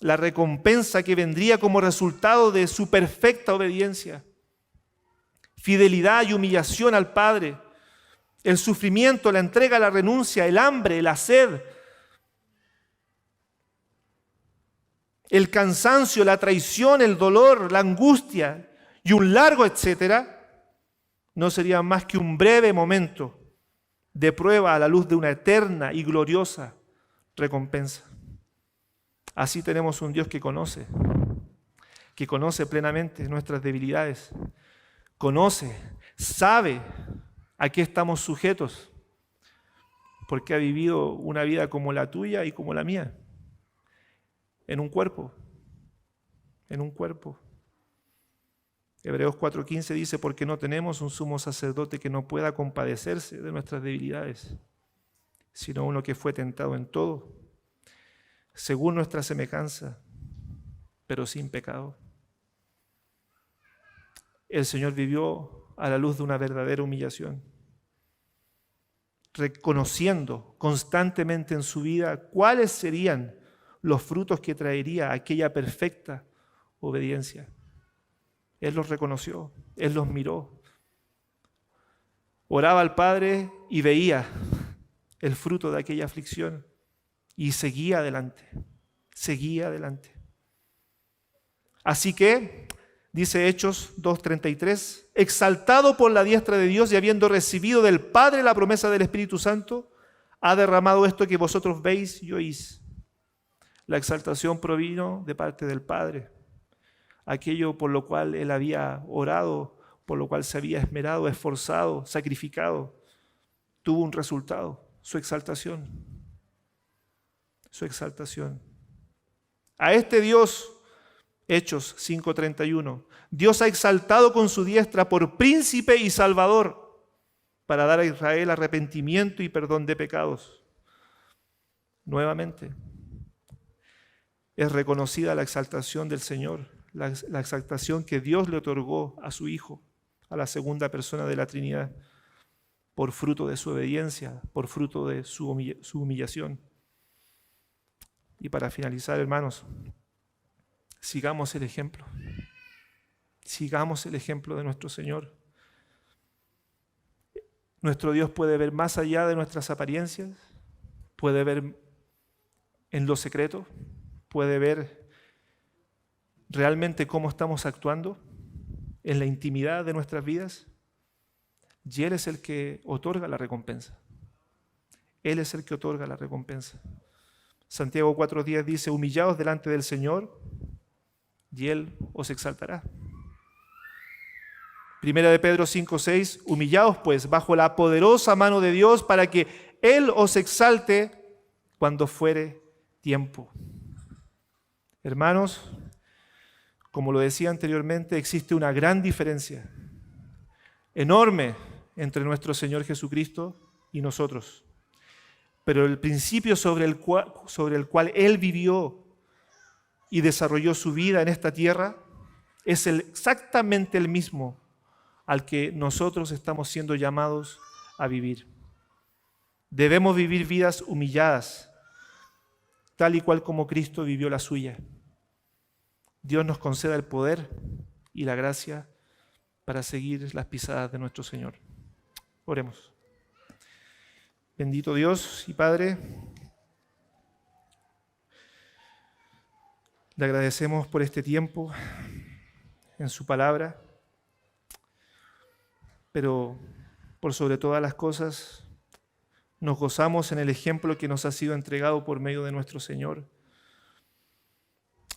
la recompensa que vendría como resultado de su perfecta obediencia, fidelidad y humillación al Padre, el sufrimiento, la entrega, la renuncia, el hambre, la sed, el cansancio, la traición, el dolor, la angustia y un largo etcétera, no sería más que un breve momento de prueba a la luz de una eterna y gloriosa recompensa. Así tenemos un Dios que conoce plenamente nuestras debilidades, sabe a qué estamos sujetos, porque ha vivido una vida como la tuya y como la mía. en un cuerpo. En un cuerpo. Hebreos 4:15 dice, porque no tenemos un sumo sacerdote que no pueda compadecerse de nuestras debilidades, sino uno que fue tentado en todo, según nuestra semejanza, pero sin pecado. El Señor vivió a la luz de una verdadera humillación, reconociendo constantemente en su vida cuáles serían los frutos que traería aquella perfecta obediencia. Él los reconoció, Él los miró. Oraba al Padre y veía el fruto de aquella aflicción y seguía adelante, seguía adelante. Así que, dice Hechos 2:33, exaltado por la diestra de Dios y habiendo recibido del Padre la promesa del Espíritu Santo, ha derramado esto que vosotros veis y oís. La exaltación provino de parte del Padre. Aquello por lo cual Él había orado, por lo cual se había esmerado, esforzado, sacrificado, tuvo un resultado, su exaltación. Su exaltación. A este Dios, Hechos 5:31, Dios ha exaltado con su diestra por príncipe y salvador para dar a Israel arrepentimiento y perdón de pecados. Nuevamente, es reconocida la exaltación del Señor, la exaltación que Dios le otorgó a su Hijo, a la segunda persona de la Trinidad, por fruto de su obediencia, por fruto de su humillación. Y para finalizar, hermanos, sigamos el ejemplo. Sigamos el ejemplo de nuestro Señor. Nuestro Dios puede ver más allá de nuestras apariencias, puede ver en lo secreto, puede ver realmente cómo estamos actuando en la intimidad de nuestras vidas. Y Él es el que otorga la recompensa. Él es el que otorga la recompensa. Santiago 4:10 dice, humillaos delante del Señor y Él os exaltará. Primera de Pedro 5:6, humillaos pues bajo la poderosa mano de Dios para que Él os exalte cuando fuere tiempo. Hermanos, como lo decía anteriormente, existe una gran diferencia, enorme, entre nuestro Señor Jesucristo y nosotros. Pero el principio sobre el cual Él vivió y desarrolló su vida en esta tierra es exactamente el mismo al que nosotros estamos siendo llamados a vivir. Debemos vivir vidas humilladas, tal y cual como Cristo vivió la suya. Dios nos conceda el poder y la gracia para seguir las pisadas de nuestro Señor. Oremos. Bendito Dios y Padre, le agradecemos por este tiempo en su palabra, pero por sobre todas las cosas nos gozamos en el ejemplo que nos ha sido entregado por medio de nuestro Señor.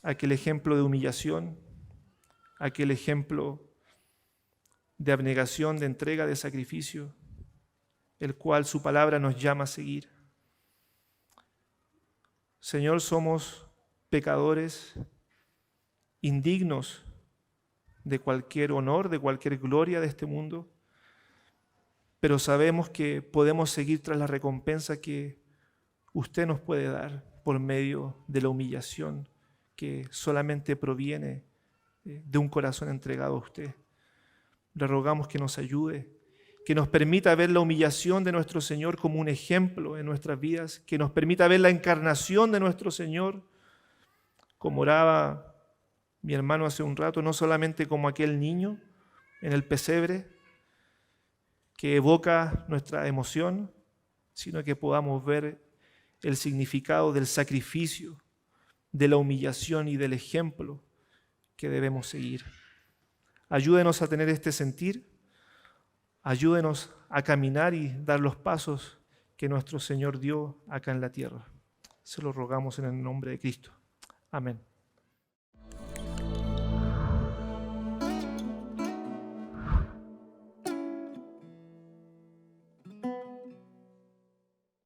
Aquel ejemplo de humillación, aquel ejemplo de abnegación, de entrega, de sacrificio, el cual su palabra nos llama a seguir. Señor, somos pecadores, indignos de cualquier honor, de cualquier gloria de este mundo, pero sabemos que podemos seguir tras la recompensa que usted nos puede dar por medio de la humillación que solamente proviene de un corazón entregado a usted. Le rogamos que nos ayude, que nos permita ver la humillación de nuestro Señor como un ejemplo en nuestras vidas, que nos permita ver la encarnación de nuestro Señor, como oraba mi hermano hace un rato, no solamente como aquel niño en el pesebre que evoca nuestra emoción, sino que podamos ver el significado del sacrificio, de la humillación y del ejemplo que debemos seguir. Ayúdenos a tener este sentir, ayúdenos a caminar y dar los pasos que nuestro Señor dio acá en la tierra. Se lo rogamos en el nombre de Cristo. Amén.